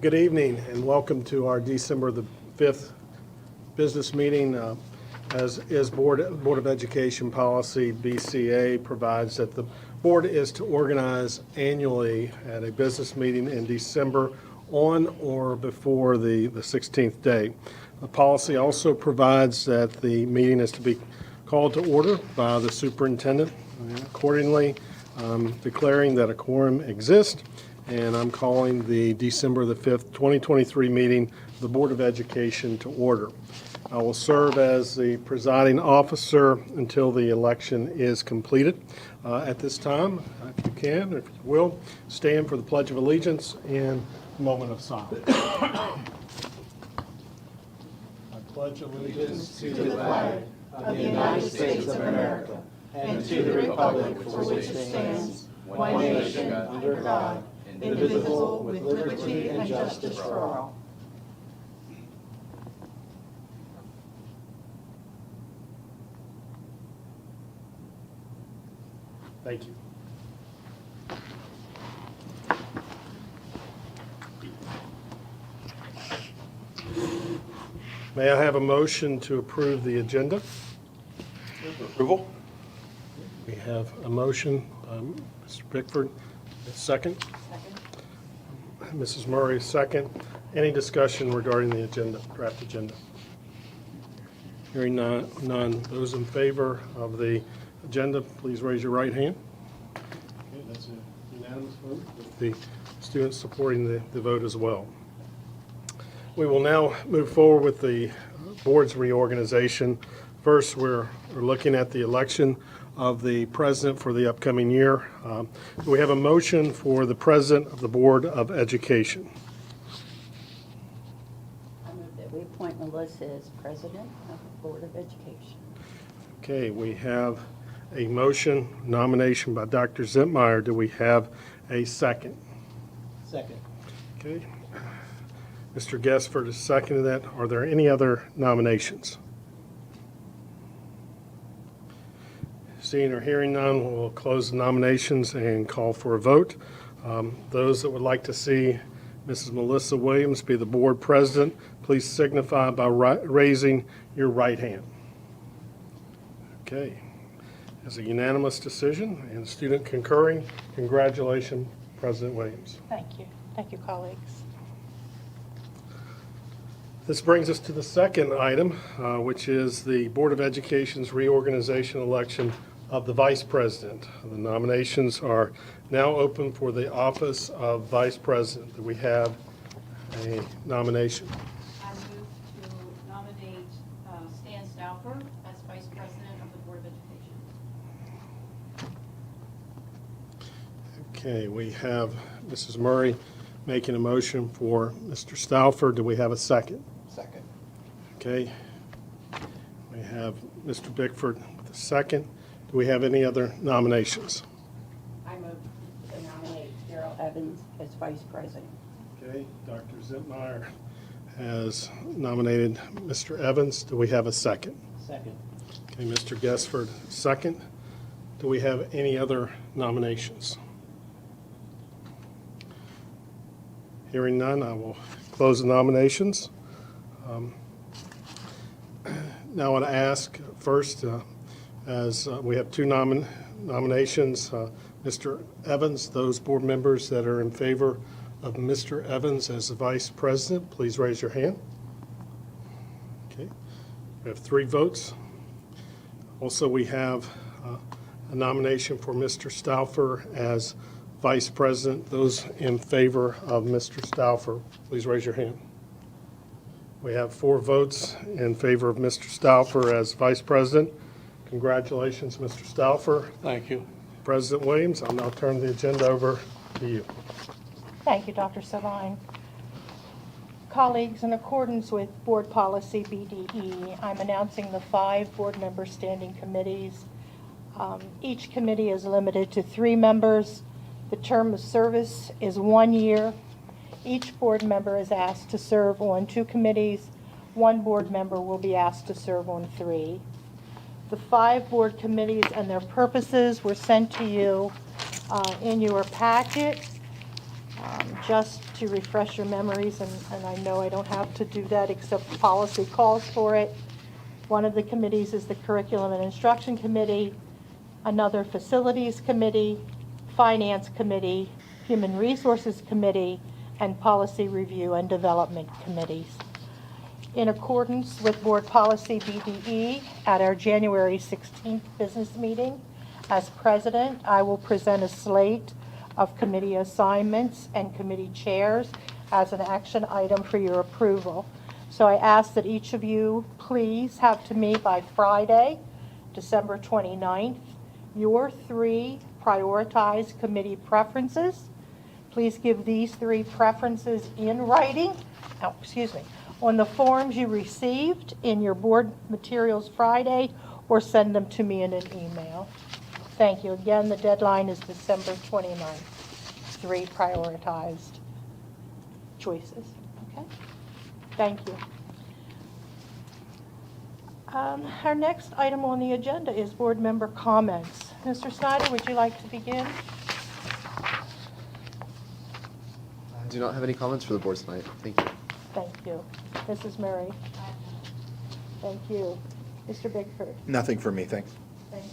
Good evening and welcome to our December the 5th business meeting. As is Board of Education policy, BCA provides that the board is to organize annually at a business meeting in December on or before the 16th day. The policy also provides that the meeting is to be called to order by the superintendent. Accordingly, declaring that a quorum exists, and I'm calling the December the 5th, 2023 meeting of the Board of Education to order. I will serve as the presiding officer until the election is completed. At this time, if you can, if you will, stand for the Pledge of Allegiance and a moment of silence. I pledge allegiance to the flag of the United States of America and to the republic for which it stands, one nation, under God, indivisible, with liberty and justice for all. Thank you. May I have a motion to approve the agenda? Approval? We have a motion by Mr. Bickford, a second. Mrs. Murray, second. Any discussion regarding the agenda, draft agenda? Hearing none. Those in favor of the agenda, please raise your right hand. Okay, that's a unanimous vote with the students supporting the vote as well. We will now move forward with the board's reorganization. First, we're looking at the election of the president for the upcoming year. Do we have a motion for the president of the Board of Education? I move that we appoint Melissa as president of the Board of Education. Okay, we have a motion, nomination by Dr. Zentmeyer. Do we have a second? Second. Okay. Mr. Gesford is seconding that. Are there any other nominations? Seeing or hearing none, we'll close the nominations and call for a vote. Those that would like to see Mrs. Melissa Williams be the board president, please signify by raising your right hand. Okay. As a unanimous decision and student concurring, congratulations, President Williams. Thank you. Thank you, colleagues. This brings us to the second item, which is the Board of Education's reorganization election of the Vice President. The nominations are now open for the office of Vice President. Do we have a nomination? I move to nominate Stan Stauffer as Vice President of the Board of Education. Okay, we have Mrs. Murray making a motion for Mr. Stauffer. Do we have a second? Second. Okay. We have Mr. Bickford with a second. Do we have any other nominations? I move to nominate Daryl Evans as vice president. Okay, Dr. Zentmeyer has nominated Mr. Evans. Do we have a second? Second. Okay, Mr. Gesford, second. Do we have any other nominations? Hearing none, I will close the nominations. Now I want to ask first, as we have two nominations, Mr. Evans, those board members that are in favor of Mr. Evans as the vice president, please raise your hand. Okay, we have 3 votes. Also, we have a nomination for Mr. Stauffer as vice president. Those in favor of Mr. Stauffer, please raise your hand. We have 4 votes in favor of Mr. Stauffer as vice president. Congratulations, Mr. Stauffer. Thank you. President Williams, I'll now turn the agenda over to you. Thank you, Dr. Sabine. Colleagues, in accordance with Board Policy BDE, I'm announcing the 5 board member standing committees. Each committee is limited to 3 members. The term of service is 1 year. Each board member is asked to serve on 2 committees. 1 board member will be asked to serve on 3. The 5 board committees and their purposes were sent to you in your packet. Just to refresh your memories, and I know I don't have to do that except policy calls for it. One of the committees is the Curriculum and Instruction Committee, another Facilities Committee, Finance Committee, Human Resources Committee, and Policy Review and Development Committees. In accordance with Board Policy BDE, at our January 16th business meeting, as president, I will present a slate of committee assignments and committee chairs as an action item for your approval. So I ask that each of you please have to me by Friday, December 29th, your 3 prioritized committee preferences. Please give these 3 preferences in writing, on the forms you received in your board materials Friday, or send them to me in an email. Thank you. Again, the deadline is December 29th. 3 prioritized choices. Okay? Thank you. Our next item on the agenda is board member comments. Mr. Snyder, would you like to begin? I do not have any comments for the board tonight. Thank you. Thank you. Mrs. Murray? Thank you. Mr. Bigford? Nothing for me, thanks. Thank you.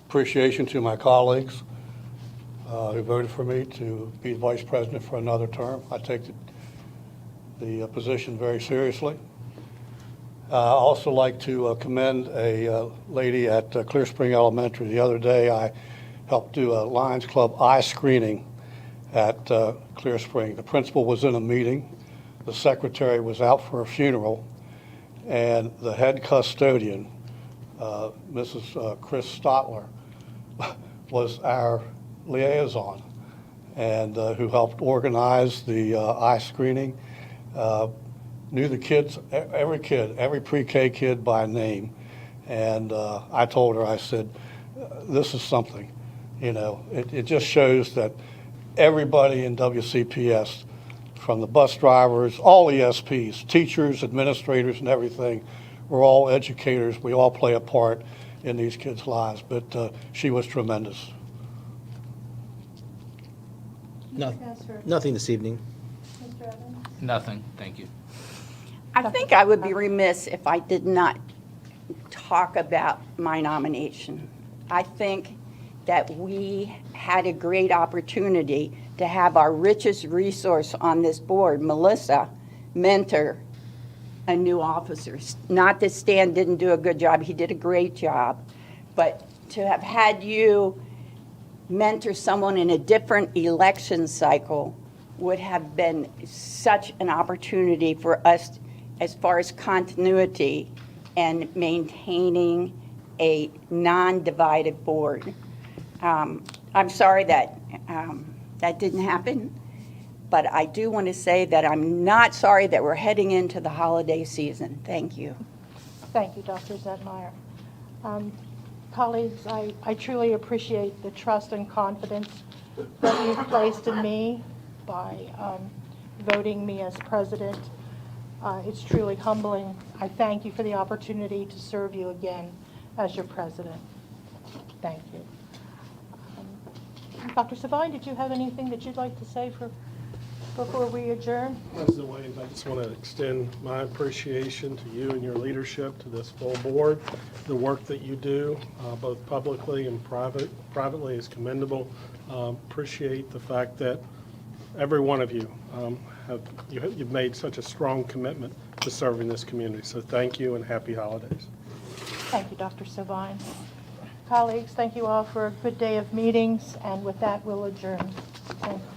Appreciation to my colleagues who voted for me to be vice president for another term. I take the position very seriously. I also like to commend a lady at Clear Spring Elementary. The other day, I helped do a Lions Club eye screening at Clear Spring. The principal was in a meeting, the secretary was out for a funeral, and the head custodian, Mrs. Chris Stotler, was our liaison, and who helped organize the eye screening. Knew the kids, every pre-K kid by name, and I told her, I said, this is something, you know, it just shows that everybody in WCPS, from the bus drivers, all ESPs, teachers, administrators, and everything, we're all educators. We all play a part in these kids' lives, but she was tremendous. Nothing this evening. Mr. Evans? Nothing, thank you. I think I would be remiss if I did not talk about my nomination. I think that we had a great opportunity to have our richest resource on this board, Melissa, mentor a new officer. Not that Stan didn't do a good job, he did a great job, but to have had you mentor someone in a different election cycle would have been such an opportunity for us as far as continuity and maintaining a non-divided board. I'm sorry that that didn't happen, but I do want to say that I'm not sorry that we're heading into the holiday season. Thank you. Thank you, Dr. Zetmeyer. Colleagues, I truly appreciate the trust and confidence that you've placed in me by voting me as president. It's truly humbling. I thank you for the opportunity to serve you again as your president. Thank you. Dr. Savine, did you have anything that you'd like to say before we adjourn? As always, I just want to extend my appreciation to you and your leadership, to this full board. The work that you do, both publicly and privately, is commendable. Appreciate the fact that every one of you you've made such a strong commitment to serving this community. So thank you and happy holidays. Thank you, Dr. Savine. Colleagues, thank you all for a good day of meetings, and with that, we'll adjourn. Thank you.